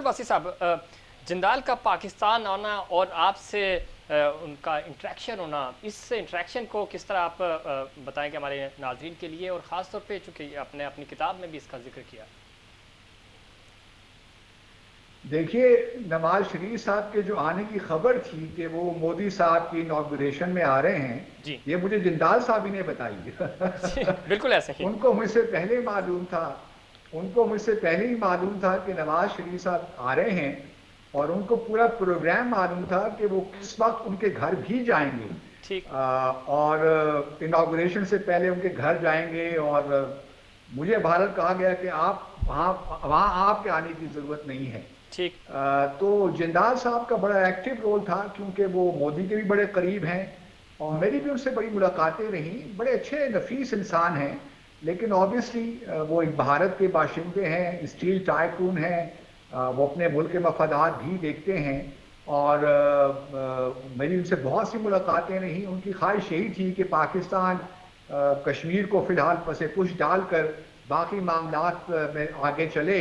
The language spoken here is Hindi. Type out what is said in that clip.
वासी साहब, जिंदाल का पाकिस्तान आना और आपसे उनका इंटरेक्शन होना, इस इंटरेक्शन को किस तरह आप बताएंगे हमारे नाज़रीन के लिए, और ख़ास तौर पे चूँकि आपने अपनी किताब में भी इसका जिक्र किया। देखिए, नवाज शरीफ साहब के जो आने की खबर थी कि वो मोदी साहब की इनॉग्रेशन में आ रहे हैं, जी। ये मुझे जिंदाल साहब ही ने बताई। बिल्कुल ऐसे ही। उनको मुझसे पहले मालूम था, उनको मुझसे पहले ही मालूम था कि नवाज शरीफ साहब आ रहे हैं, और उनको पूरा प्रोग्राम मालूम था कि वो किस वक्त उनके घर भी जाएंगे। ठीक। और इनॉग्रेशन से पहले उनके घर जाएंगे, और मुझे भारत कहा गया कि आप वहाँ वहाँ आपके आने की ज़रूरत नहीं है। ठीक। तो जिंदाल साहब का बड़ा एक्टिव रोल था, क्योंकि वो मोदी के भी बड़े करीब हैं, और मेरी भी उनसे बड़ी मुलाकातें रहीं। बड़े अच्छे नफीस इंसान हैं, लेकिन ऑब्वियसली वो एक भारत के बाशिंदे हैं, स्टील टाइकून हैं। वो अपने मुल्क के मफादात भी देखते हैं, और मेरी उनसे बहुत सी मुलाकातें रहीं। उनकी ख्वाहिश यही थी कि पाकिस्तान कश्मीर को फिलहाल पसे पुश डालकर बाकी मामलात में आगे चले।